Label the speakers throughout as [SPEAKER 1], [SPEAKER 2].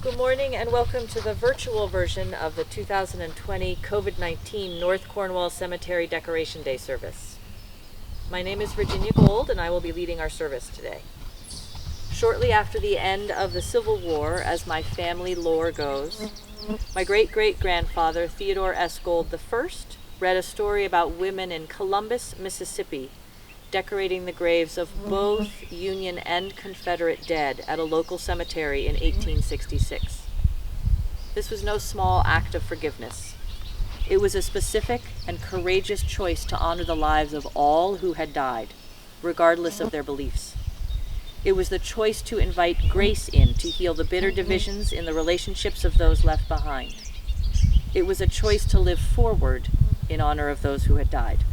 [SPEAKER 1] Good morning and welcome to the virtual version of the 2020 COVID-19 North Cornwall Cemetery Decoration Day service. My name is Virginia Gold and I will be leading our service today. Shortly after the end of the Civil War, as my family lore goes, my great-great-grandfather Theodore S. Gold I read a story about women in Columbus, Mississippi, decorating the graves of both Union and Confederate dead at a local cemetery in 1866. This was no small act of forgiveness. It was a specific and courageous choice to honor the lives of all who had died, regardless of their beliefs. It was the choice to invite grace in to heal the bitter divisions in the relationships of those left behind. It was a choice to live forward in honor of those who had died.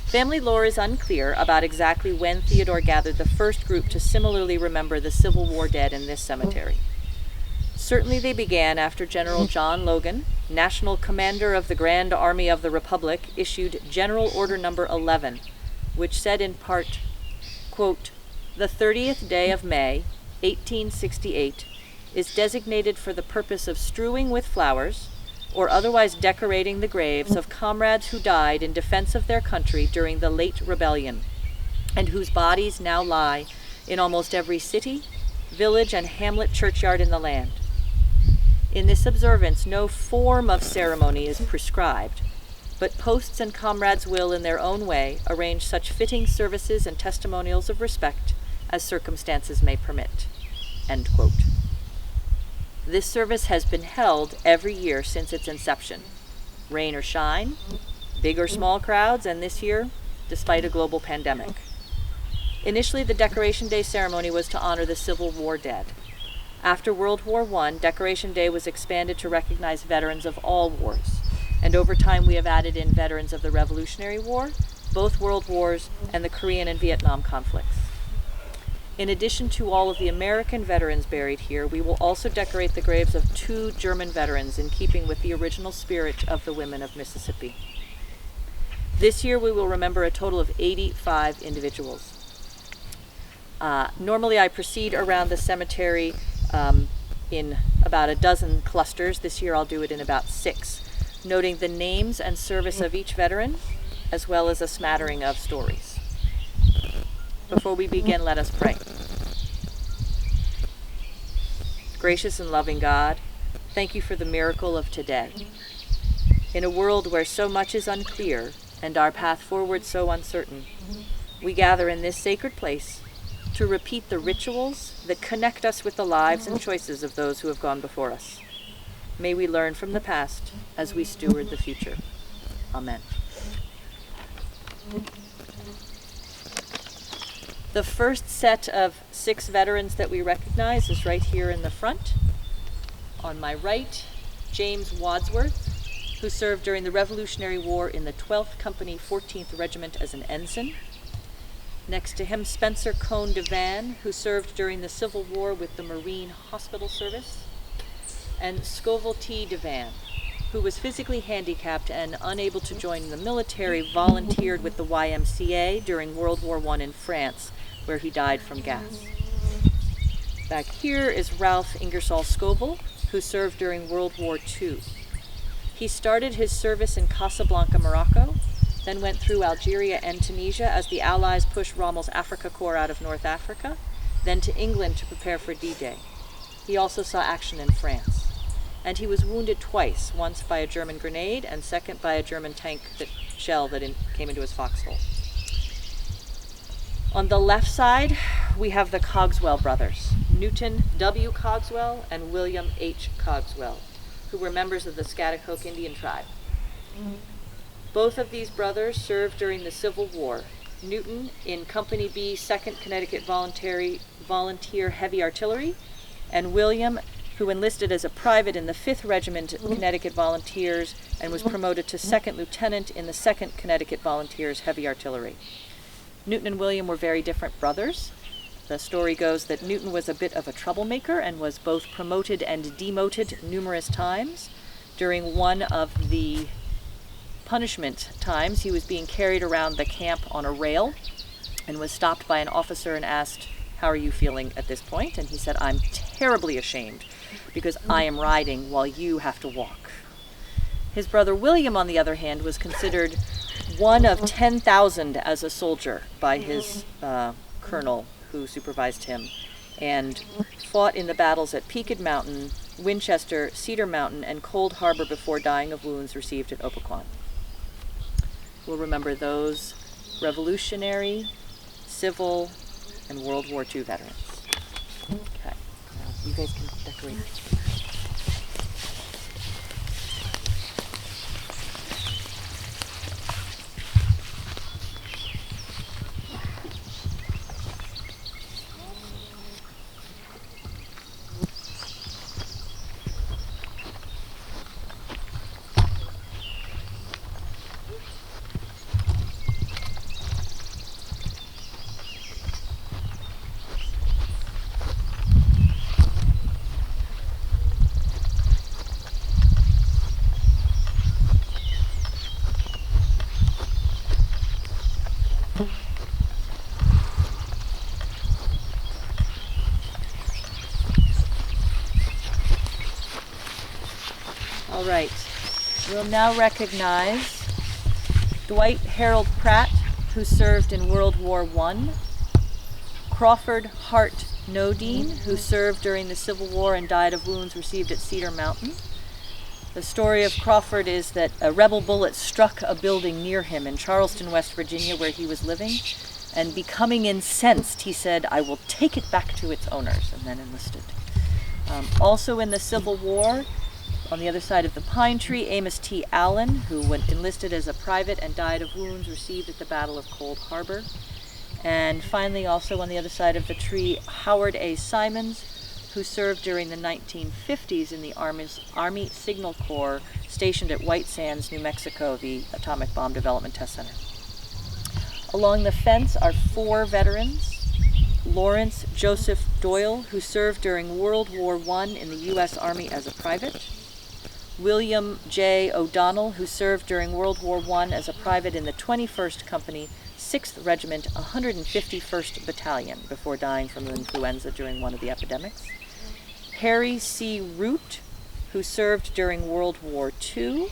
[SPEAKER 1] Family lore is unclear about exactly when Theodore gathered the first group to similarly remember the Civil War dead in this cemetery. Certainly they began after General John Logan, National Commander of the Grand Army of the Republic, issued General Order No. 11, which said in part, quote, "The 30th day of May, 1868, is designated for the purpose of strewing with flowers, or otherwise decorating the graves of comrades who died in defense of their country during the late rebellion, and whose bodies now lie in almost every city, village, and hamlet churchyard in the land. In this observance, no form of ceremony is prescribed, but posts and comrades will, in their own way, arrange such fitting services and testimonials of respect as circumstances may permit." End quote. This service has been held every year since its inception, rain or shine, big or small crowds, and this year, despite a global pandemic. Initially, the Decoration Day ceremony was to honor the Civil War dead. After World War I, Decoration Day was expanded to recognize veterans of all wars, and over time we have added in veterans of the Revolutionary War, both World Wars, and the Korean and Vietnam conflicts. In addition to all of the American veterans buried here, we will also decorate the graves of 2 German veterans in keeping with the original spirit of the women of Mississippi. This year we will remember a total of 85 individuals. Normally I proceed around the cemetery in about a dozen clusters. This year I'll do it in about 6, noting the names and service of each veteran, as well as a smattering of stories. Before we begin, let us pray. Gracious and loving God, thank you for the miracle of today. In a world where so much is unclear and our path forward so uncertain, we gather in this sacred place to repeat the rituals that connect us with the lives and choices of those who have gone before us. May we learn from the past as we steward the future. Amen. The first set of 6 veterans that we recognize is right here in the front. On my right, James Wadsworth, who served during the Revolutionary War in the 12th Company, 14th Regiment as an ensign. Next to him, Spencer Cone DeVan, who served during the Civil War with the Marine Hospital Service. And Scoville T. DeVan, who was physically handicapped and unable to join the military, volunteered with the YMCA during World War I in France, where he died from gas. Back here is Ralph Ingersoll Scoville, who served during World War II. He started his service in Casablanca, Morocco, then went through Algeria and Tunisia as the Allies pushed Rommel's Afrika Korps out of North Africa, then to England to prepare for D-Day. He also saw action in France. And he was wounded twice, once by a German grenade and second by a German tank shell that came into his foxhole. On the left side, we have the Cogswell brothers, Newton W. Cogswell and William H. Cogswell, who were members of the Schaghticoke Indian tribe. Both of these brothers served during the Civil War, Newton in Company B, 2nd Connecticut Volunteer Heavy Artillery, and William, who enlisted as a private in the 5th Regiment Connecticut Volunteers and was promoted to 2nd Lieutenant in the 2nd Connecticut Volunteers Heavy Artillery. Newton and William were very different brothers. The story goes that Newton was a bit of a troublemaker and was both promoted and demoted numerous times. During one of the punishment times, he was being carried around the camp on a rail and was stopped by an officer and asked, "How are you feeling at this point?" And he said, "I'm terribly ashamed because I am riding while you have to walk." His brother William, on the other hand, was considered one of 10,000 as a soldier by his colonel who supervised him, and fought in the battles at Peaked Mountain, Winchester, Cedar Mountain, and Cold Harbor before dying of wounds received at Opequon. We'll remember those Revolutionary, Civil, and World War II veterans. Okay, now you guys can decorate. All right, we'll now recognize Dwight Harold Pratt, who served in World War I, Crawford Hart Nodine, who served during the Civil War and died of wounds received at Cedar Mountain. The story of Crawford is that a rebel bullet struck a building near him in Charleston, West Virginia, where he was living, and becoming incensed, he said, "I will take it back to its owners," and then enlisted. Also in the Civil War, on the other side of the pine tree, Amos T. Allen, who went enlisted as a private and died of wounds received at the Battle of Cold Harbor. And finally, also on the other side of the tree, Howard A. Simons, who served during the 1950s in the Army Signal Corps stationed at White Sands, New Mexico, the Atomic Bomb Development Test Center. Along the fence are 4 veterans. Lawrence Joseph Doyle, who served during World War I in the U.S. Army as a private. William J. O'Donnell, who served during World War I as a private in the 21st Company, 6th Regiment, 151st Battalion, before dying from influenza during one of the epidemics. Harry C. Root, who served during World War II,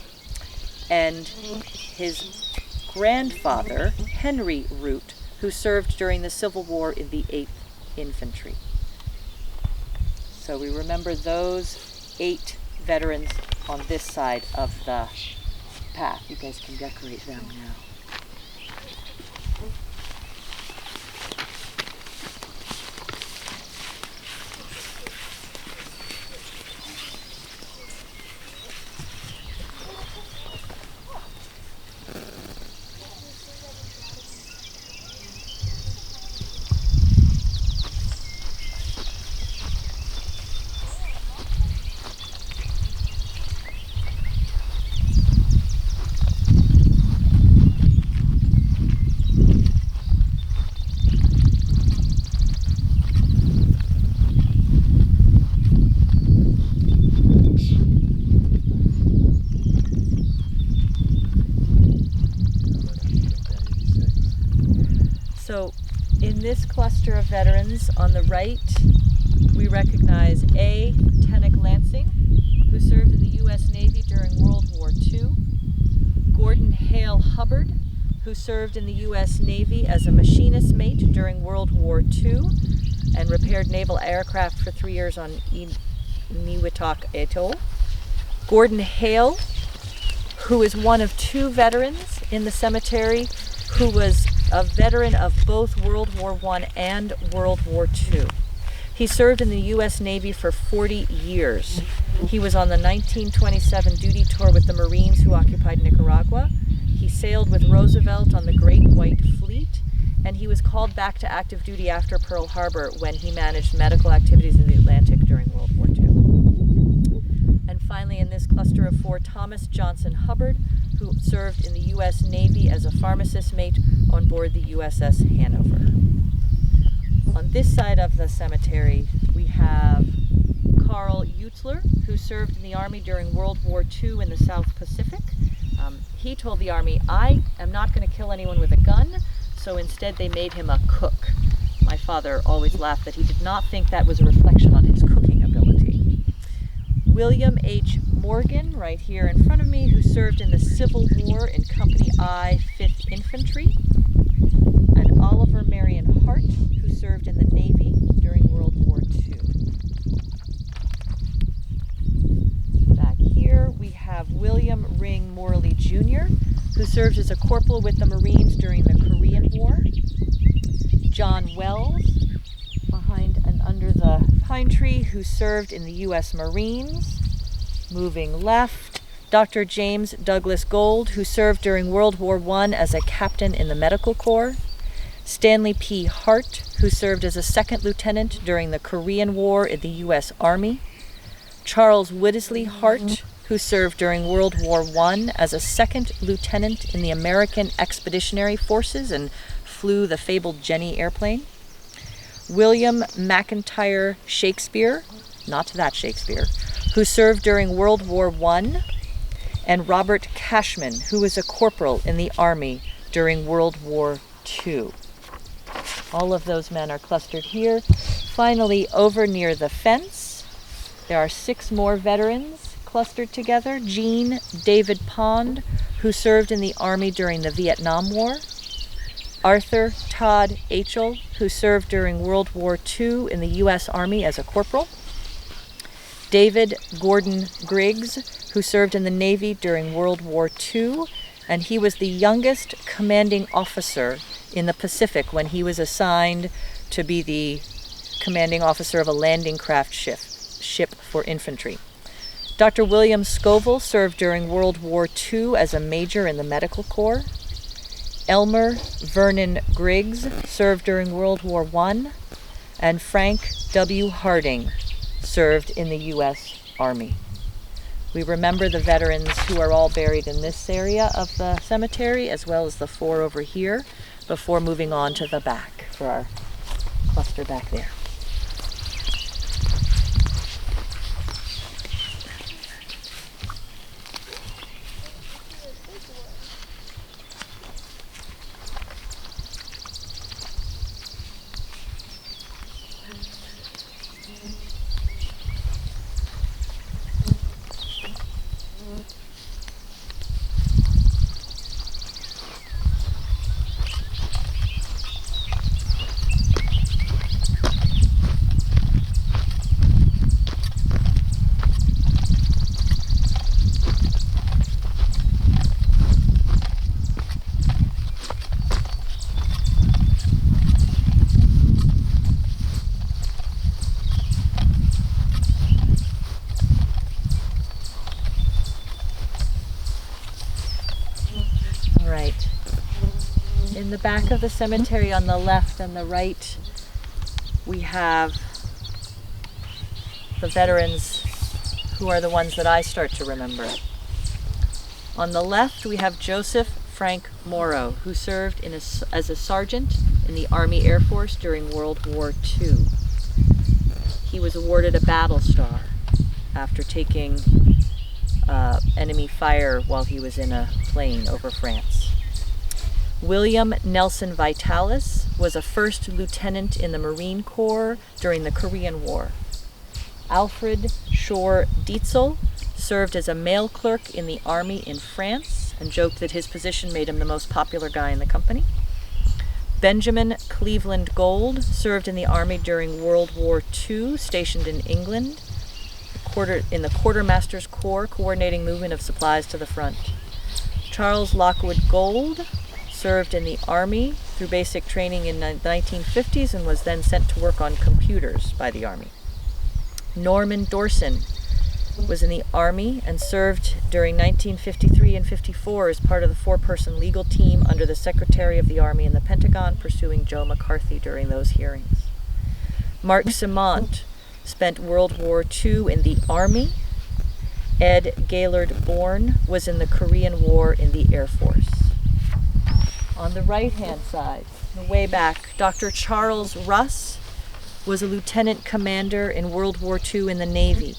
[SPEAKER 1] and his grandfather, Henry Root, who served during the Civil War in the 8th Infantry. So we remember those 8 veterans on this side of the path. You guys can decorate them now. So in this cluster of veterans on the right, we recognize A. Tennick Lansing, who served in the U.S. Navy during World War II, Gordon Hale Hubbard, who served in the U.S. Navy as a machinist mate during World War II and repaired naval aircraft for 3 years on Niwitoc Atoll. Gordon Hale, who is one of 2 veterans in the cemetery who was a veteran of both World War I and World War II. He served in the U.S. Navy for 40 years. He was on the 1927 duty tour with the Marines who occupied Nicaragua. He sailed with Roosevelt on the Great White Fleet, and he was called back to active duty after Pearl Harbor when he managed medical activities in the Atlantic during World War II. And finally, in this cluster of 4, Thomas Johnson Hubbard, who served in the U.S. Navy as a pharmacist mate on board the USS Hanover. On this side of the cemetery, we have Carl Utzler, who served in the Army during World War II in the South Pacific. He told the Army, "I am not going to kill anyone with a gun," so instead they made him a cook. My father always laughed that he did not think that was a reflection on his cooking ability. William H. Morgan, right here in front of me, who served in the Civil War in Company I, 5th Infantry. And Oliver Marion Hart, who served in the Navy during World War II. Back here we have William Ring Morley Jr., who served as a corporal with the Marines during the Korean War. John Wells, behind and under the pine tree, who served in the U.S. Marines. Moving left, Dr. James Douglas Gold, who served during World War I as a captain in the Medical Corps. Stanley P. Hart, who served as a second lieutenant during the Korean War in the U.S. Army. Charles Woodisley Hart, who served during World War I as a second lieutenant in the American Expeditionary Forces and flew the fabled Jenny airplane. William McIntyre Shakespeare, not that Shakespeare, who served during World War I, and Robert Cashman, who was a corporal in the Army during World War II. All of those men are clustered here. Finally, over near the fence, there are 6 more veterans clustered together. Jean David Pond, who served in the Army during the Vietnam War. Arthur Todd Achel, who served during World War II in the U.S. Army as a corporal. David Gordon Griggs, who served in the Navy during World War II, and he was the youngest commanding officer in the Pacific when he was assigned to be the commanding officer of a landing craft ship for infantry. Dr. William Scoville served during World War II as a major in the Medical Corps. Elmer Vernon Griggs served during World War I, and Frank W. Harding served in the U.S. Army. We remember the veterans who are all buried in this area of the cemetery, as well as the 4 over here, before moving on to the back for our cluster back there. Right. In the back of the cemetery on the left and the right, we have the veterans who are the ones that I start to remember. On the left, we have Joseph Frank Morrow, who served as a sergeant in the Army Air Force during World War II. He was awarded a Battle Star after taking enemy fire while he was in a plane over France. William Nelson Vitalis was a first lieutenant in the Marine Corps during the Korean War. Alfred Shore Dietzel served as a mail clerk in the Army in France and joked that his position made him the most popular guy in the company. Benjamin Cleveland Gold served in the Army during World War II, stationed in England, in the Quartermaster's Corps, coordinating movement of supplies to the front. Charles Lockwood Gold served in the Army through basic training in the 1950s and was then sent to work on computers by the Army. Norman Dorson was in the Army and served during 1953 and 54 as part of the 4-person legal team under the Secretary of the Army in the Pentagon, pursuing Joe McCarthy during those hearings. Mark Simont spent World War II in the Army. Ed Gaylord Bourne was in the Korean War in the Air Force. On the right-hand side, way back, Dr. Charles Russ was a lieutenant commander in World War II in the Navy.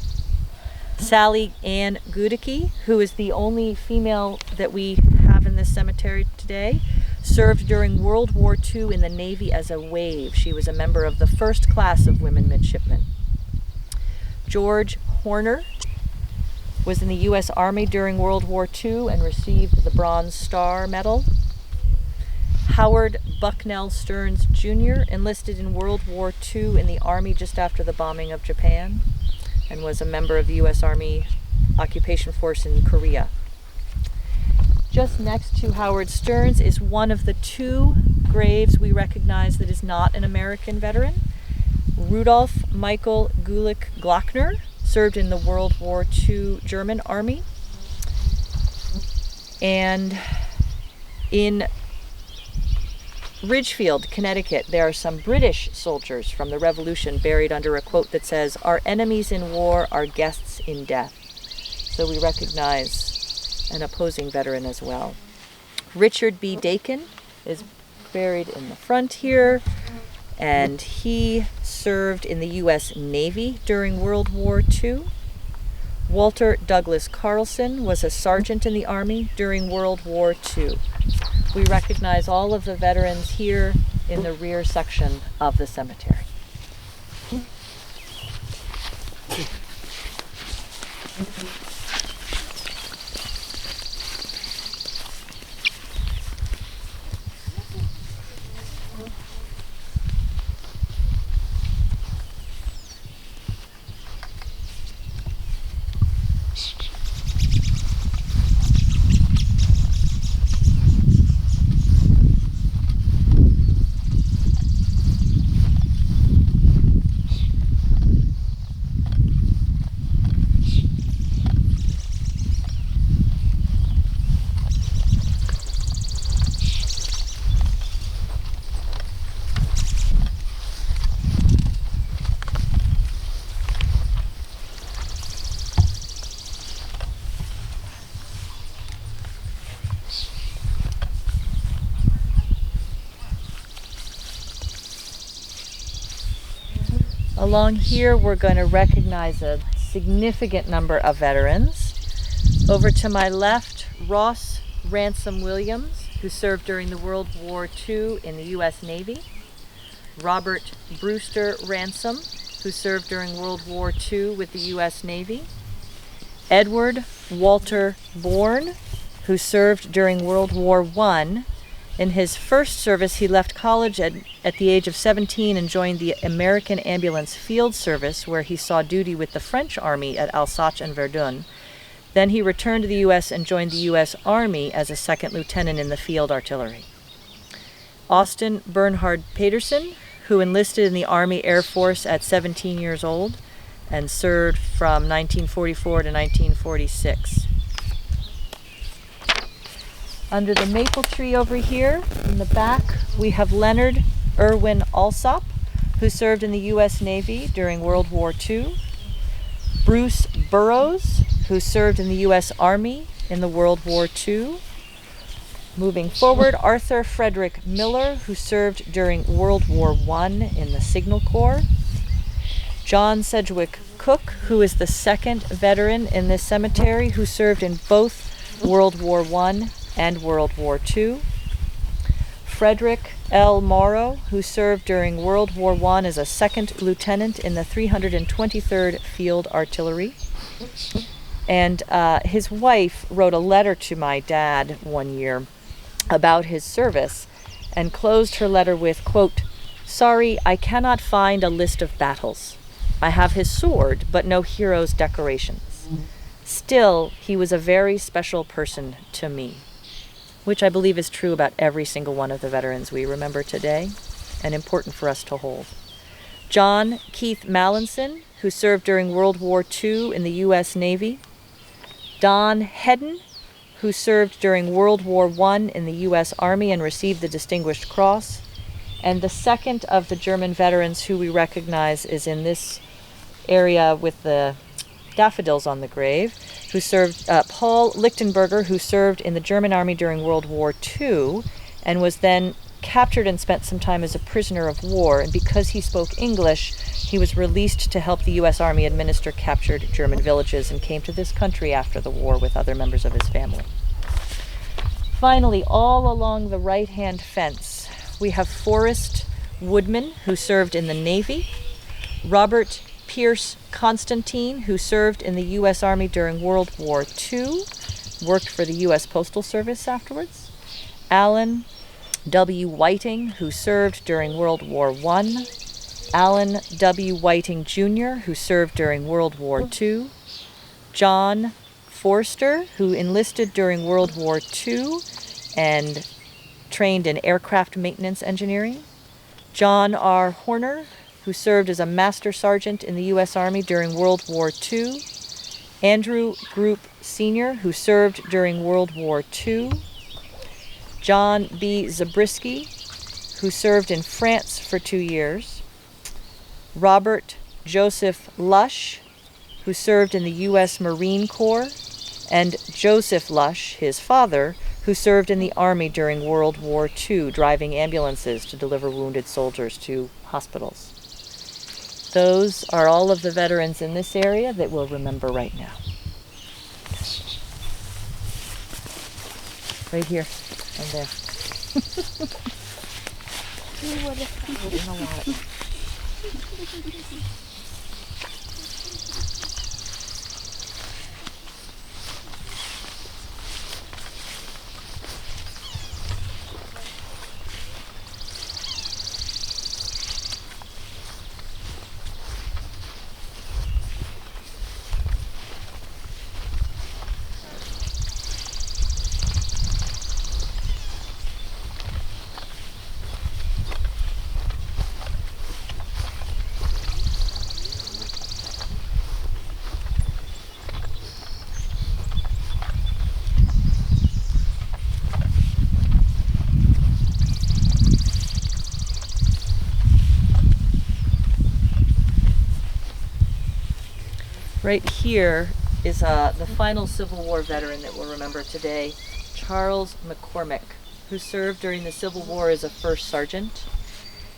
[SPEAKER 1] Sally Ann Goodicke, who is the only female that we have in this cemetery today, served during World War II in the Navy as a wave. She was a member of the first class of women midshipmen. George Horner was in the U.S. Army during World War II and received the Bronze Star Medal. Howard Bucknell Stearns Jr. enlisted in World War II in the Army just after the bombing of Japan and was a member of the U.S. Army occupation force in Korea. Just next to Howard Stearns is one of the two graves we recognize that is not an American veteran. Rudolf Michael Gulick Glockner served in the World War II German Army. And in Ridgefield, Connecticut, there are some British soldiers from the Revolution buried under a quote that says, "Our enemies in war are guests in death." So we recognize an opposing veteran as well. Richard B. Dakin is buried in the front here, and he served in the U.S. Navy during World War II. Walter Douglas Carlson was a sergeant in the Army during World War II. We recognize all of the veterans here in the rear section of the cemetery. Along here, we're going to recognize a significant number of veterans. Over to my left, Ross Ransom Williams, who served during the World War II in the U.S. Navy. Robert Brewster Ransom, who served during World War II with the U.S. Navy. Edward Walter Bourne, who served during World War I. In his first service, he left college at the age of 17 and joined the American Ambulance Field Service, where he saw duty with the French Army at Alsace and Verdun. Then he returned to the U.S. and joined the U.S. Army as a second lieutenant in the field artillery. Austin Bernhard Peterson, who enlisted in the Army Air Force at 17 years old and served from 1944 to 1946. Under the maple tree over here, in the back, we have Leonard Irwin Alsop, who served in the U.S. Navy during World War II. Bruce Burroughs, who served in the U.S. Army in the World War II. Moving forward, Arthur Frederick Miller, who served during World War I in the Signal Corps. John Sedgwick Cook, who is the second veteran in this cemetery, who served in both World War I and World War II. Frederick L. Morrow, who served during World War I as a second lieutenant in the 323rd Field Artillery. And his wife wrote a letter to my dad one year about his service and closed her letter with, quote, "Sorry, I cannot find a list of battles. I have his sword, but no hero's decorations. Still, he was a very special person to me," which I believe is true about every single one of the veterans we remember today and important for us to hold. John Keith Mallinson, who served during World War II in the U.S. Navy. Don Hedden, who served during World War I in the U.S. Army and received the Distinguished Cross. And the second of the German veterans who we recognize is in this area with the daffodils on the grave, who served, Paul Lichtenberger, who served in the German Army during World War II and was then captured and spent some time as a prisoner of war. And because he spoke English, he was released to help the U.S. Army administer captured German villages and came to this country after the war with other members of his family. Finally, all along the right-hand fence, we have Forrest Woodman, who served in the Navy, Robert Pierce Constantine, who served in the U.S. Army during World War II, worked for the U.S. Postal Service afterwards, Alan W. Whiting, who served during World War I, Alan W. Whiting Jr., who served during World War II, John Forster, who enlisted during World War II and trained in aircraft maintenance engineering, John R. Horner, who served as a Master Sergeant in the U.S. Army during World War II, Andrew Group Sr., who served during World War II, John B. Zabriskie, who served in France for 2 years, Robert Joseph Lush, who served in the U.S. Marine Corps, and Joseph Lush, his father, who served in the Army during World War II, driving ambulances to deliver wounded soldiers to hospitals. Those are all of the veterans in this area that we'll remember right now. Right here and there. Right here is the final Civil War veteran that we'll remember today, Charles McCormick, who served during the Civil War as a first sergeant.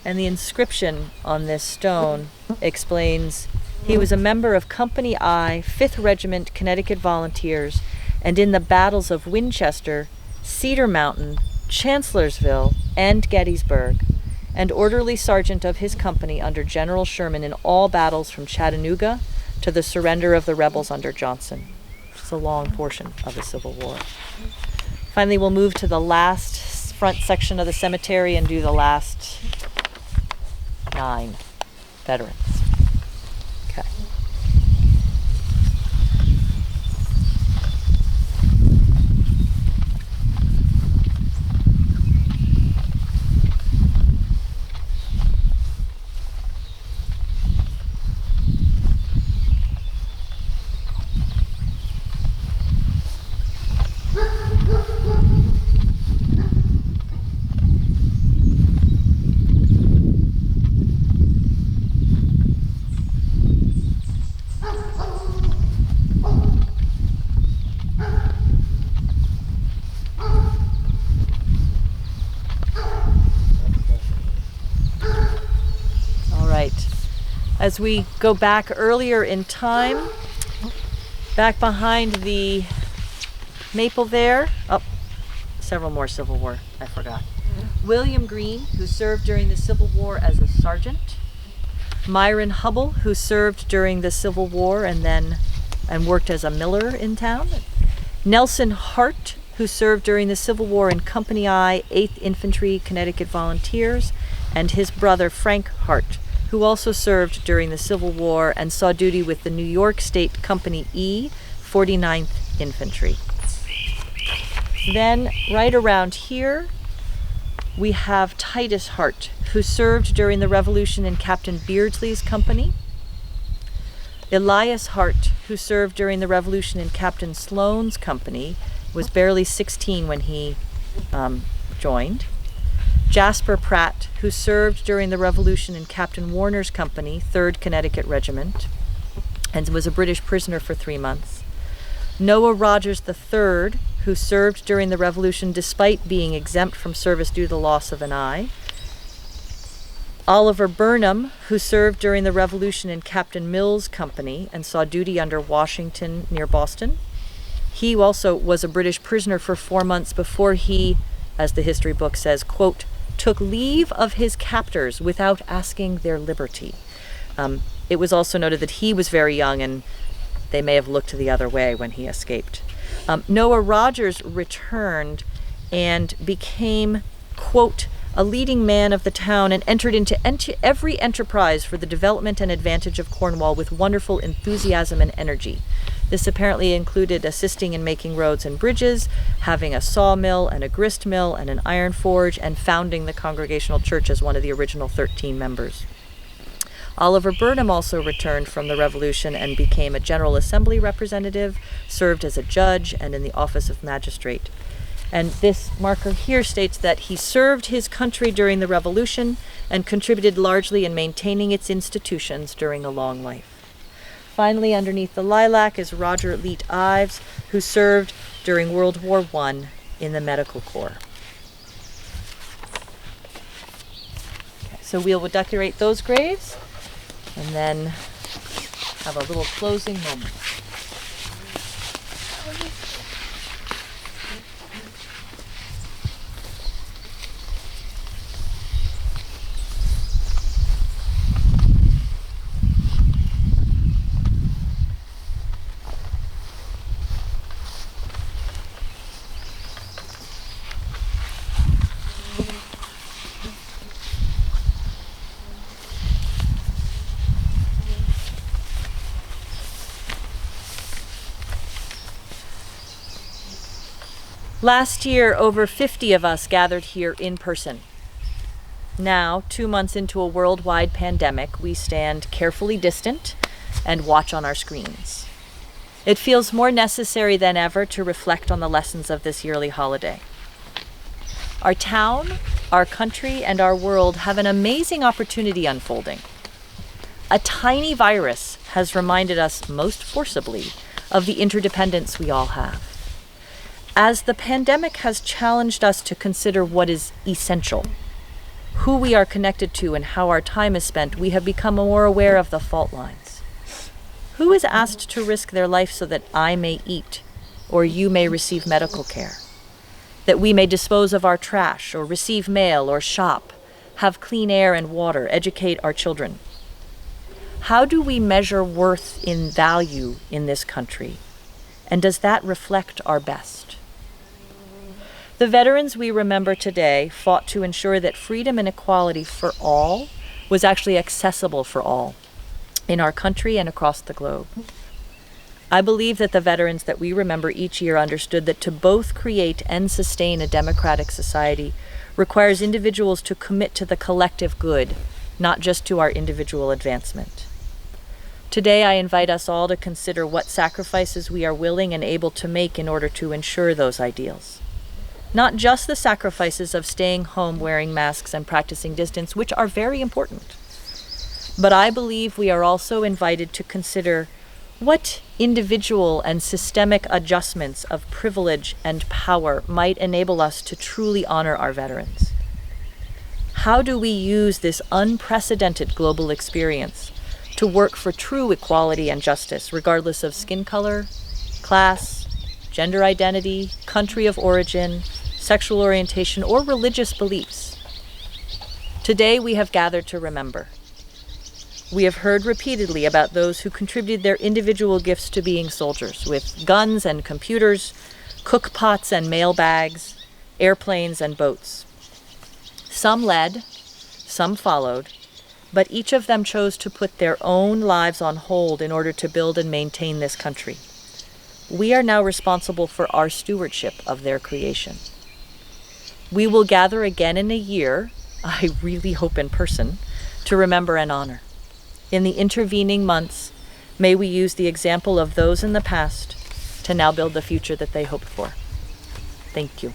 [SPEAKER 1] And the inscription on this stone explains he was a member of Company I, 5th Regiment Connecticut Volunteers, and in the battles of Winchester, Cedar Mountain, Chancellorsville, and Gettysburg, and orderly sergeant of his company under General Sherman in all battles from Chattanooga to the surrender of the rebels under Johnson. It's a long portion of the Civil War. Finally, we'll move to the last front section of the cemetery and do the last 9 veterans. Okay. As we go back earlier in time, back behind the maple there, several more Civil War, I forgot. William Green, who served during the Civil War as a sergeant. Myron Hubble, who served during the Civil War and worked as a miller in town. Nelson Hart, who served during the Civil War in Company I, 8th Infantry Connecticut Volunteers, and his brother Frank Hart, who also served during the Civil War and saw duty with the New York State Company E, 49th Infantry. Then, right around here, we have Titus Hart, who served during the Revolution in Captain Beardsley's company. Elias Hart, who served during the Revolution in Captain Sloan's company, was barely 16 when he joined. Jasper Pratt, who served during the Revolution in Captain Warner's company, 3rd Connecticut Regiment, and was a British prisoner for 3 months. Noah Rogers III, who served during the Revolution despite being exempt from service due to the loss of an eye. Oliver Burnham, who served during the Revolution in Captain Mills' company and saw duty under Washington near Boston. He also was a British prisoner for 4 months before he, as the history book says, quote, took leave of his captors without asking their liberty. It was also noted that he was very young and they may have looked the other way when he escaped. Noah Rogers returned and became, quote, a leading man of the town and entered into every enterprise for the development and advantage of Cornwall with wonderful enthusiasm and energy. This apparently included assisting in making roads and bridges, having a sawmill and a grist mill and an iron forge, and founding the Congregational Church as one of the original 13 members. Oliver Burnham also returned from the Revolution and became a General Assembly representative, served as a judge and in the office of magistrate. And this marker here states that he served his country during the Revolution and contributed largely in maintaining its institutions during a long life. Finally, underneath the lilac is Roger Leet Ives, who served during World War I in the Medical Corps. Okay, so we'll decorate those graves and then have a little closing moment. Last year, over 50 of us gathered here in person. Now, 2 months into a worldwide pandemic, we stand carefully distant and watch on our screens. It feels more necessary than ever to reflect on the lessons of this yearly holiday. Our town, our country, and our world have an amazing opportunity unfolding. A tiny virus has reminded us most forcibly of the interdependence we all have. As the pandemic has challenged us to consider what is essential, who we are connected to, and how our time is spent, we have become more aware of the fault lines. Who is asked to risk their life so that I may eat, or you may receive medical care? That we may dispose of our trash, or receive mail, or shop, have clean air and water, educate our children? How do we measure worth in value in this country? And does that reflect our best? The veterans we remember today fought to ensure that freedom and equality for all was actually accessible for all in our country and across the globe. I believe that the veterans that we remember each year understood that to both create and sustain a democratic society requires individuals to commit to the collective good, not just to our individual advancement. Today, I invite us all to consider what sacrifices we are willing and able to make in order to ensure those ideals. Not just the sacrifices of staying home, wearing masks, and practicing distance, which are very important. But I believe we are also invited to consider what individual and systemic adjustments of privilege and power might enable us to truly honor our veterans. How do we use this unprecedented global experience to work for true equality and justice, regardless of skin color, class, gender identity, country of origin, sexual orientation, or religious beliefs? Today we have gathered to remember. We have heard repeatedly about those who contributed their individual gifts to being soldiers, with guns and computers, cook pots and mail bags, airplanes and boats. Some led, some followed, but each of them chose to put their own lives on hold in order to build and maintain this country. We are now responsible for our stewardship of their creation. We will gather again in a year, I really hope in person, to remember and honor. In the intervening months, may we use the example of those in the past to now build the future that they hoped for. Thank you.